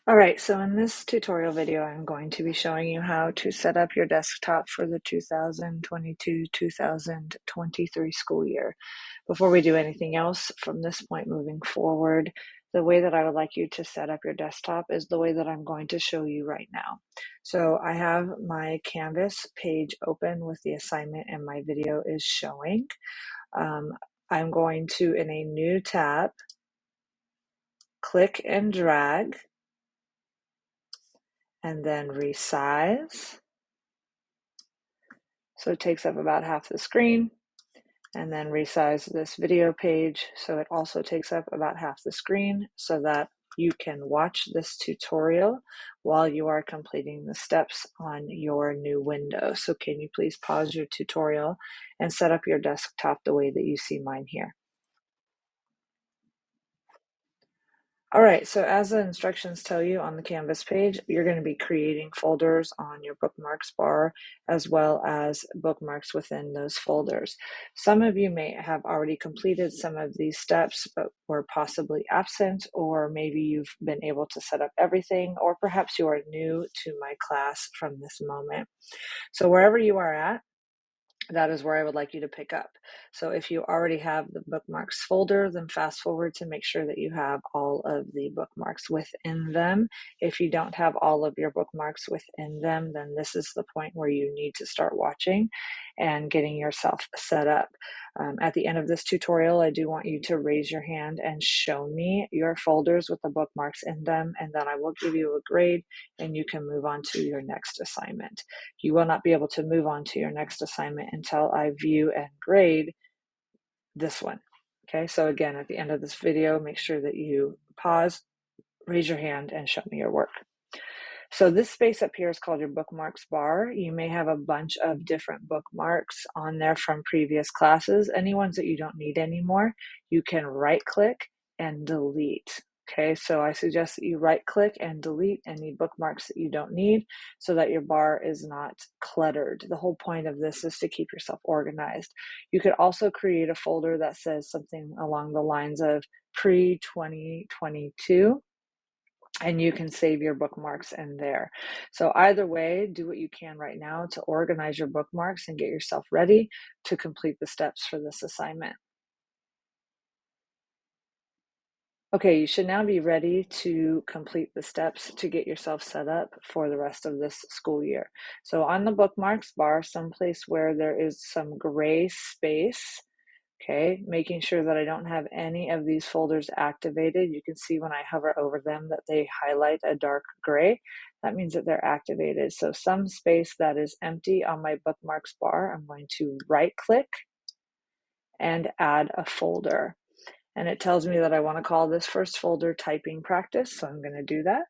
All right, so in this tutorial video, I'm going to be showing you how to set up your desktop for the 2022-2023 school year. Before we do anything else, from this point moving forward, the way that I would like you to set up your desktop is the way that I'm going to show you right now. So I have my Canvas page open with the assignment and my video is showing. I'm going to, in a new tab, click and drag, and then resize. So it takes up about half the screen, and then resize this video page so it also takes up about half the screen so that you can watch this tutorial while you are completing the steps on your new window. So can you please pause your tutorial and set up your desktop the way that you see mine here. All right, so as the instructions tell you on the Canvas page, you're going to be creating folders on your bookmarks bar as well as bookmarks within those folders. Some of you may have already completed some of these steps but were possibly absent, or maybe you've been able to set up everything, or perhaps you are new to my class from this moment. So wherever you are at, that is where I would like you to pick up. So if you already have the bookmarks folder, then fast forward to make sure that you have all of the bookmarks within them. If you don't have all of your bookmarks within them, then this is the point where you need to start watching and getting yourself set up. At the end of this tutorial, I do want you to raise your hand and show me your folders with the bookmarks in them, and then I will give you a grade and you can move on to your next assignment. You will not be able to move on to your next assignment until I view and grade this one. Okay, so again, at the end of this video, make sure that you pause, raise your hand, and show me your work. So this space up here is called your bookmarks bar. You may have a bunch of different bookmarks on there from previous classes. Any ones that you don't need anymore, you can right click and delete. Okay, so I suggest that you right click and delete any bookmarks that you don't need so that your bar is not cluttered. The whole point of this is to keep yourself organized. You could also create a folder that says something along the lines of pre-2022, and you can save your bookmarks in there. So either way, do what you can right now to organize your bookmarks and get yourself ready to complete the steps for this assignment. Okay, you should now be ready to complete the steps to get yourself set up for the rest of this school year. So on the bookmarks bar, someplace where there is some gray space, okay, making sure that I don't have any of these folders activated. You can see when I hover over them that they highlight a dark gray. That means that they're activated. So some space that is empty on my bookmarks bar, I'm going to right click and add a folder. And it tells me that I want to call this first folder typing practice. So I'm going to do that.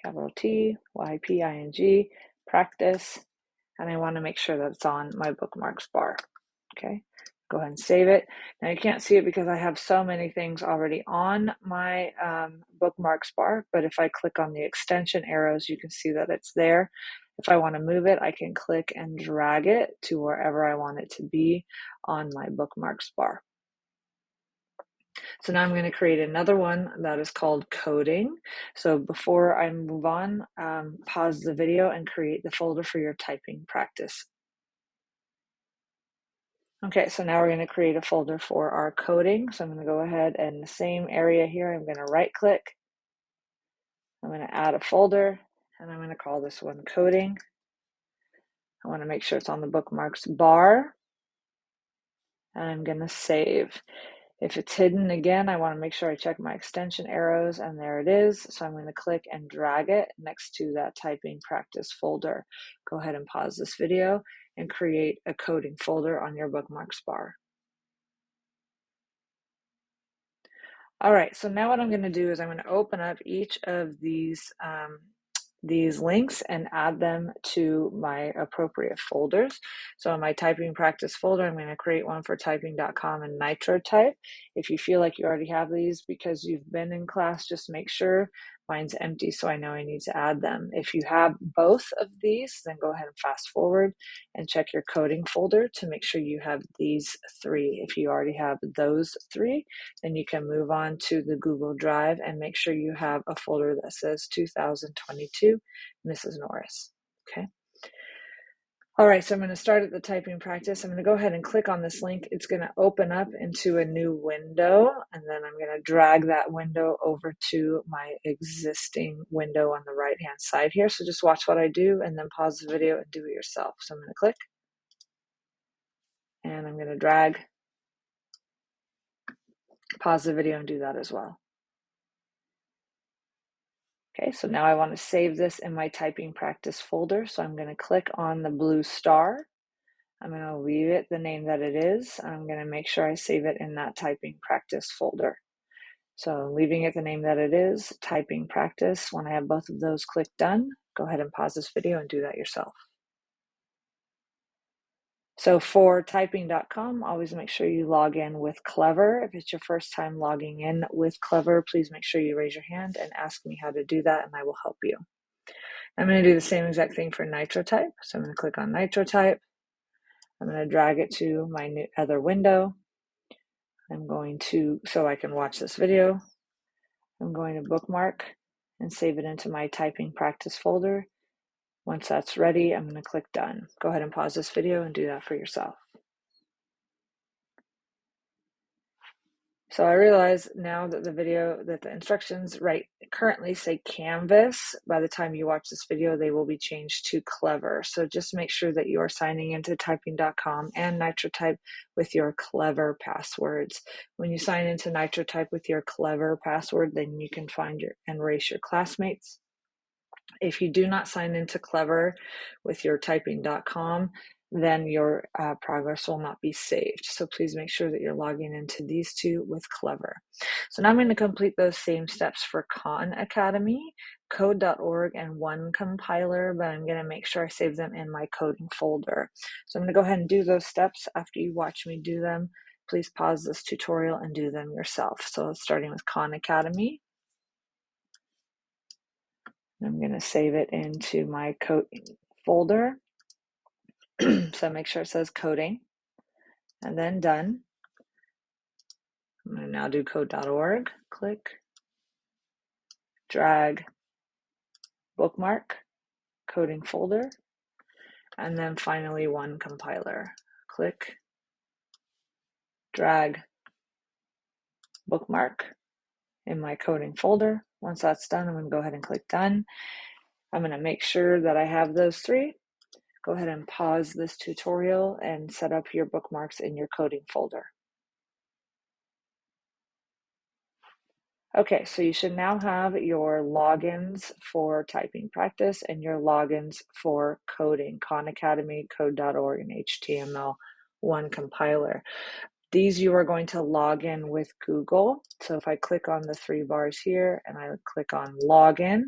Capital T, Y-P-I-N-G, practice. And I want to make sure that it's on my bookmarks bar. Okay, go ahead and save it. Now you can't see it because I have so many things already on my bookmarks bar, but if I click on the extension arrows, you can see that it's there. If I want to move it, I can click and drag it to wherever I want it to be on my bookmarks bar. So now I'm going to create another one that is called coding. So before I move on, pause the video and create the folder for your typing practice. Okay, so now we're going to create a folder for our coding. So I'm going to go ahead and in the same area here, I'm going to right click. I'm going to add a folder and I'm going to call this one coding. I want to make sure it's on the bookmarks bar and I'm going to save. If it's hidden again, I want to make sure I check my extension arrows and there it is. So I'm going to click and drag it next to that typing practice folder. Go ahead and pause this video and create a coding folder on your bookmarks bar. All right, so now what I'm going to do is I'm going to open up each of these links and add them to my appropriate folders. So in my typing practice folder, I'm going to create one for typing.com and NitroType. If you feel like you already have these because you've been in class, just make sure Mine's empty, so I know I need to add them. If you have both of these, then go ahead and fast forward and check your coding folder to make sure you have these three. If you already have those three, then you can move on to the Google Drive and make sure you have a folder that says 2022 Mrs. Norris. Okay. All right, so I'm going to start at the typing practice. I'm going to go ahead and click on this link. It's going to open up into a new window, and then I'm going to drag that window over to my existing window on the right-hand side here. So just watch what I do and then pause the video and do it yourself. So I'm going to click, and I'm going to drag, pause the video, and do that as well. Okay, so now I want to save this in my typing practice folder. So I'm going to click on the blue star. I'm going to leave it the name that it is. I'm going to make sure I save it in that typing practice folder. So leaving it the name that it is, typing practice. When I have both of those, click done. Go ahead and pause this video and do that yourself. So for typing.com, always make sure you log in with Clever. If it's your first time logging in with Clever, please make sure you raise your hand and ask me how to do that, and I will help you. I'm going to do the same exact thing for NitroType. So I'm going to click on NitroType. I'm going to drag it to my new other window. I'm going to, so I can watch this video, I'm going to bookmark and save it into my typing practice folder. Once that's ready, I'm going to click done. Go ahead and pause this video and do that for yourself. So I realize now that the instructions currently say Canvas. By the time you watch this video, they will be changed to Clever. So just make sure that you are signing into typing.com and NitroType with your Clever passwords. When you sign into NitroType with your Clever password, then you can find and erase your classmates. If you do not sign into Clever with your typing.com, then your progress will not be saved. So please make sure that you're logging into these two with Clever. So now I'm going to complete those same steps for Khan Academy, code.org, and One Compiler, but I'm going to make sure I save them in my coding folder. So I'm going to go ahead and do those steps. After you watch me do them, please pause this tutorial and do them yourself. So starting with Khan Academy. I'm going to save it into my coding folder. So make sure it says coding and then done. I'm going to now do code.org. Click, drag, bookmark, coding folder, and then finally One Compiler. Click, drag, bookmark in my coding folder. Once that's done, I'm going to go ahead and click done. I'm going to make sure that I have those three. Go ahead and pause this tutorial and set up your bookmarks in your coding folder. Okay, so you should now have your logins for typing practice and your logins for coding, Khan Academy, code.org, and HTML One Compiler. These you are going to log in with Google. So if I click on the three bars here and I click on login,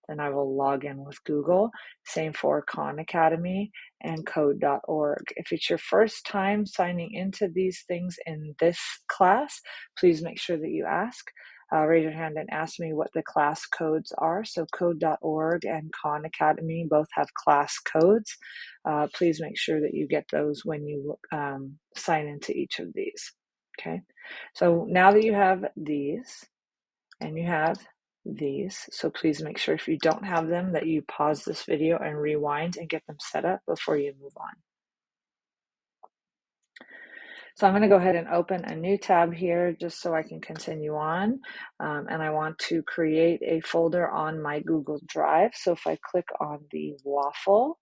then I will log in with Google. Same for Khan Academy and code.org. If it's your first time signing into these things in this class, please make sure that you raise your hand and ask me what the class codes are. So code.org and Khan Academy both have class codes. Please make sure that you get those when you sign into each of these. Okay, so now that you have these and you have these, so please make sure if you don't have them that you pause this video and rewind and get them set up before you move on. So I'm going to go ahead and open a new tab here just so I can continue on. And I want to create a folder on my Google Drive. So if I click on the waffle,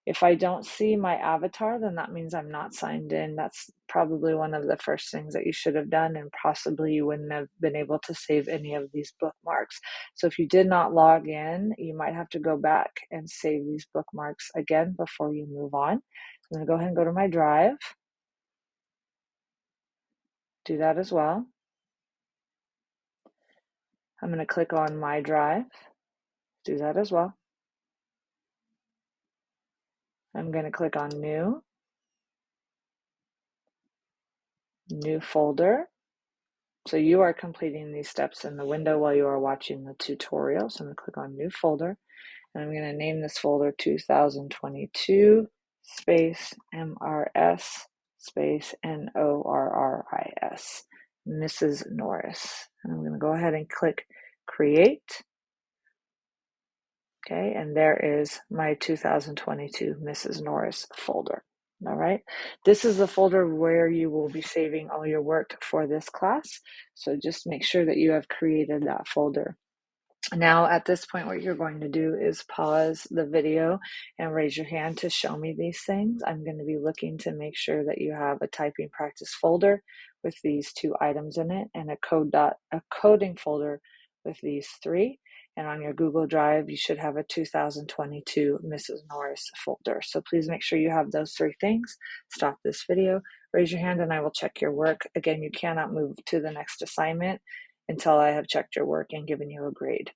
if I don't see my avatar, then that means I'm not signed in. That's probably one of the first things that you should have done, and possibly you wouldn't have been able to save any of these bookmarks. So if you did not log in, you might have to go back and save these bookmarks again before you move on. I'm going to go ahead and go to my drive. Do that as well. I'm going to click on my drive. Do that as well. I'm going to click on new folder. So you are completing these steps in the window while you are watching the tutorial. So I'm going to click on New Folder, and I'm going to name this folder 2022 space MRS space NORRIS, Mrs. Norris. And I'm going to go ahead and click Create. Okay, and there is my 2022 Mrs. Norris folder. All right, this is the folder where you will be saving all your work for this class. So just make sure that you have created that folder. Now, at this point, what you're going to do is pause the video and raise your hand to show me these things. I'm going to be looking to make sure that you have a typing practice folder with these 2 items in it, and a coding folder with these 3. And on your Google Drive, you should have a 2022 Mrs. Norris folder. So please make sure you have those 3 things. Stop this video, raise your hand, and I will check your work. Again, you cannot move to the next assignment until I have checked your work and given you a grade.